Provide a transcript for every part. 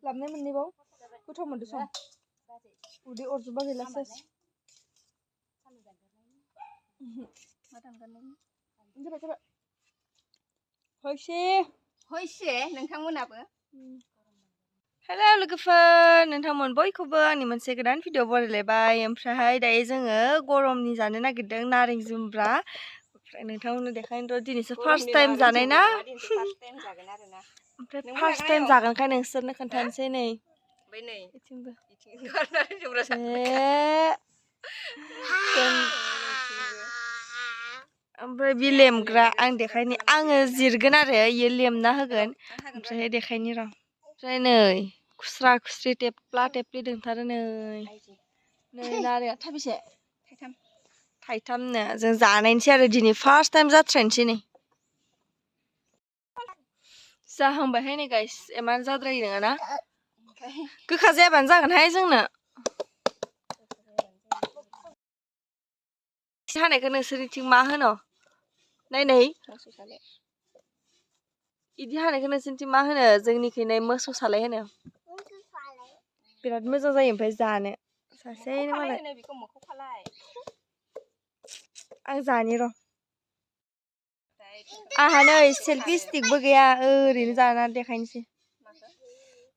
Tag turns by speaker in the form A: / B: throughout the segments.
A: Làm nên mình đi bố. Cứ thông mình được xong. Đi ổn rồi bao giờ là sao?
B: Hoyse नोंथांमोनाबो
A: Hello लोगोफोर नोंथांमोन बयखौबो आंनि मोनसे गोदान भिडिअ बरायलायबाय ओमफ्राय दायो जोङो गरमनि जानो नागिरदों नारें जुमब्रा ओमफ्राय नोंथांमोननो देखायनोथ' दिनैसो फार्स्ट टाइम जानाय ना ओमफ्राय फार्स्ट टाइम जागोनखाय नोंसोरनो खोन्थानोसै नै इथिंबो ओमफ्राय बे लेमग्रा आं देखायनि आङो जिरगोन आरो इयो लेमना होगोन ओमफ्राय देखायनि र' ओमफ्राय नै खुस्रा खुस्रि टेप्ला टेप्लि दंथारो नै नारेंआ थाइबेसे थाइथामनो जों जानायनोसै आरो दिनै फार्स्ट टाइम जाथ्रायनोसै नै जाहांबायहाय नै गाइस इमान जाद्रायो नङा ना गोखा जायाबानो जागोनहाय जोंनो हानायखौ नोंसोरनिथिं मा होनो नाय इदि हानायखौ नोंसोरनिथिं मा होनो जोंनिखैनाय मोसौ सालाय होनो बिराद मोजां जायो ओमफ्राय जानो सासेनो मालाय आं जानि र' आंहा नै सेलफि स्टिकबो गैया ओरैनो जाना देखायनोसै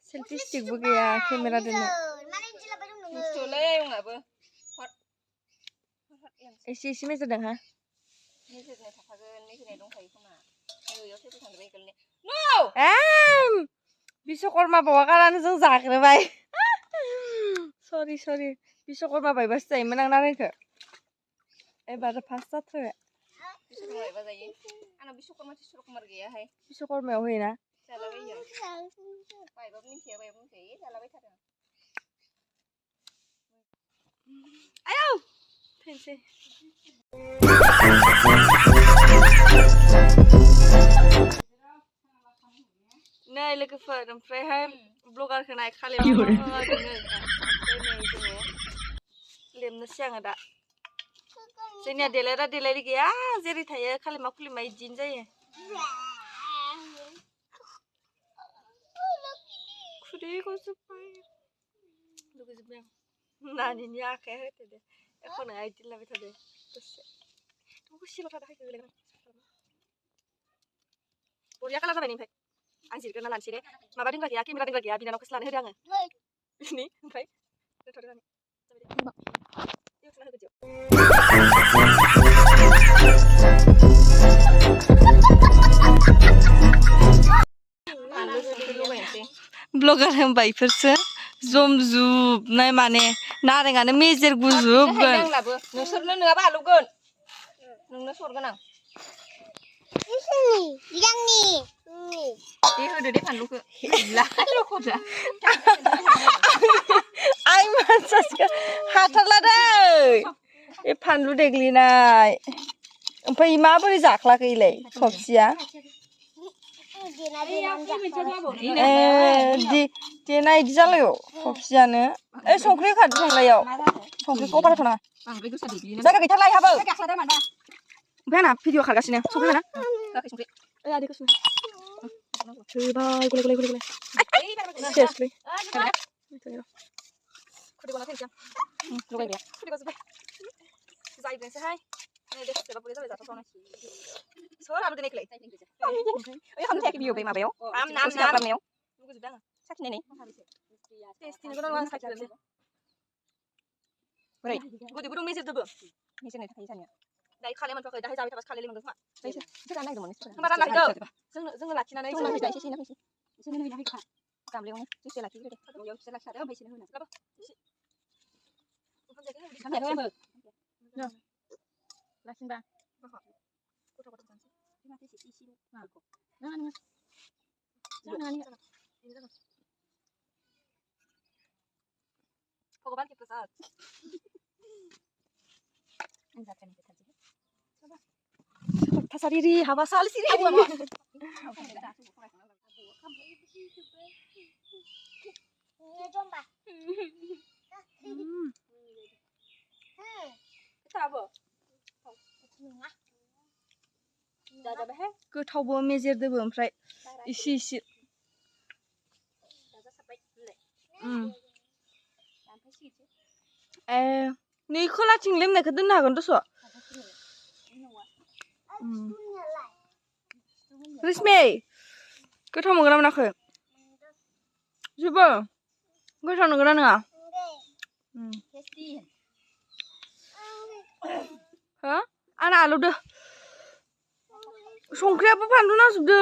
A: सेलफि स्टिकबो गैया केमेरा दोननो एसे एसे मेजरदों हा बिश्वकर्मा बावा गारानो जों जाग्रोबाय सरि बिश्वकर्मा बायबासो जायोमोन आं नारेंखौ एबार फार्स्ट जाथ्रायबाय बिश्वकर्मायाव होयोना आयौ थैनोसै नै लोगोफोर ओमफ्रायहाय ब्लगारखौ नाय खालि ओमफ्राय नै जोङो लेमनोसै आङो दा जोंनिया देलायरा देलायरि गैया जेरै थायो खालिमा खुलिमा इदिनो जायो खुदैखौजोब्बाय लुगैजोब्बाय आं नानिनि आखाइया होथेदो एख' नङा इदि लाबाय थादो दसे दसेल' थादो हायखो होलाय बरिया कालार जाबाय ओमफ्राय आं जिरगोना लानोसै दे माबा दोनग्रा गैया केमेरा दोनग्रा गैया बिनानावखौसो लानो होदो आङो बिनि ओमफ्राय दोनथ'दो जानि ब्लगार होनबा इफोरसो जमजुबनाय माने नारेंआनो मेजेर गुजुबगोन नोंसोरनो नङाबा आलौगोन नोंनो सरगोन आं दे होदो दे फानलुखौ आं मानसिखौ हाथारला दै बे फानलु देग्लिनाय ओमफ्राय माबोरै जाख्लाखैलाय थबसिया देना इदि जालायो थबसियानो ओइ संख्रि होखादो संनायाव संख्रिखौ अभार होथ'नाङा जायगा गैथारला इहाबो ओमफ्राय आंना भिडिअ खारगासिनो संख्रि होना संख्रि ओइ आदैखौ होबाय गले सेसलै खुदैबाला थैनोसै आं लगाय गैया खुदैबाजोब्बाय जायदोंसोहाय नै दे खुदैबा बुरै जाबाय जाथावथावनो सोर आलु देनायखौलाय ओइ हामनो थायाखै बियो बै माबायाव खालामनायाव लुगैजोबदों आङो साखिनायनाय टेस्टिनिखौ नांगौ आं साखिनोसै बोरै गुदैबो दं मेजेरदोबो मेजेरनाय थाखाय जानाया दायो खालाय मोनथ'वाखै दाहाय जाबाय थाबासो खालाय मोनगोन खोमा एसे जानो नागिरदोंमोन होमबा रानना हैदो जोङो लाखिनानै एसे होना गामलायावनो जेसे लाखिग्रो दे गामलायाव एसे लाखिखादो ओमफ्राय एसे होना लाखिनबा गथ' भगवान के प्रसाद थासारि हाबा सालसिरि गोथावबो मेजेरदोबो ओमफ्राय इसे इसे नै खोलाथिं लेमनायखौ दोननो हागोन दस' रिसमे गोथाव मोनगोन ना मोनाखै जेबो गोथाव नंगौ ना नङा हो आंना आलौदो संख्रियाबो फानलु नांजोबदो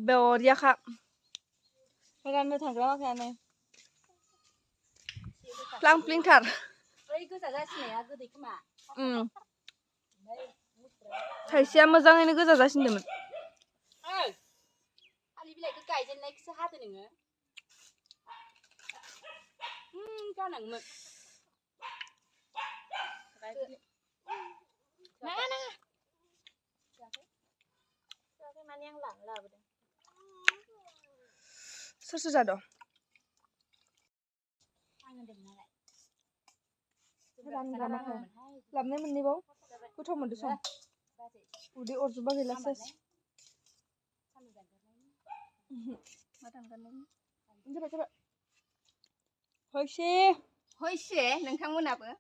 A: बरियाखा राननो थांग्रा माखायानो प्लां प्लिंथार थाइसेया मोजाङैनो गोजा जासिनदोंमोन थालिर बिलाइखौ गायजेननायखौसो हादो नोङो जानांगौमोन नाङा नाङा माने आं लांनो लाबोदों सोर सोर जादों लाबनाय मोननैबाव गोथाव मोनदों सं उदै अरजोबा गैला सेस हयसे हयसे नोंथांमोनाबो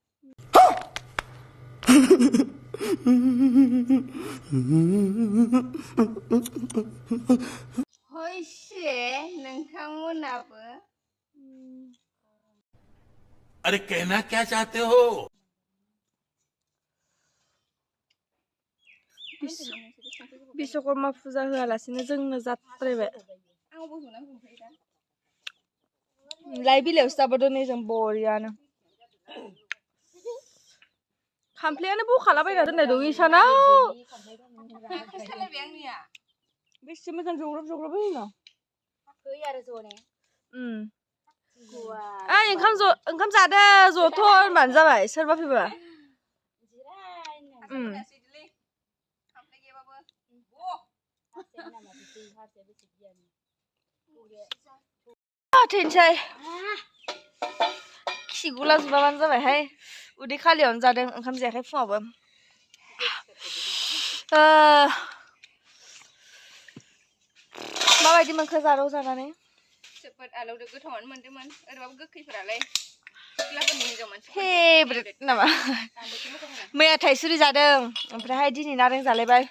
A: हयसे नोंथांमोनाबो
B: अरे कहना क्या चाहते हो
A: बिश्वकर्मा फुजा होआलासिनो जोंनो जाद्रायबाय लाइ बिलाइयावसो जाबोदों नै जों बरियानो खामफ्लायानो बखालाबायना दोननाय दं इसानाव बेसे मोजां जग्रब जग्रब होयो आरो ज'ने ओइ ओंखाम जादो ज'थ' होनबानो जाबाय सोरबा फैबा थैनोसै खिगुला जुबाबानो जाबायहाय उदै खालियावनो जादों ओंखाम जायाखै फुङावबो माबायदि मोनखो जारौ जानानै जोबोद आलौदो गोथावानो मोनदोंमोन ओरैबाबो गोखैफोरालाय सिख्लाफोरनि हिनजाव मानसि फेभरेट नामा मैया थाइसुरि जादों ओमफ्रायहाय दिनै नारें जालायबाय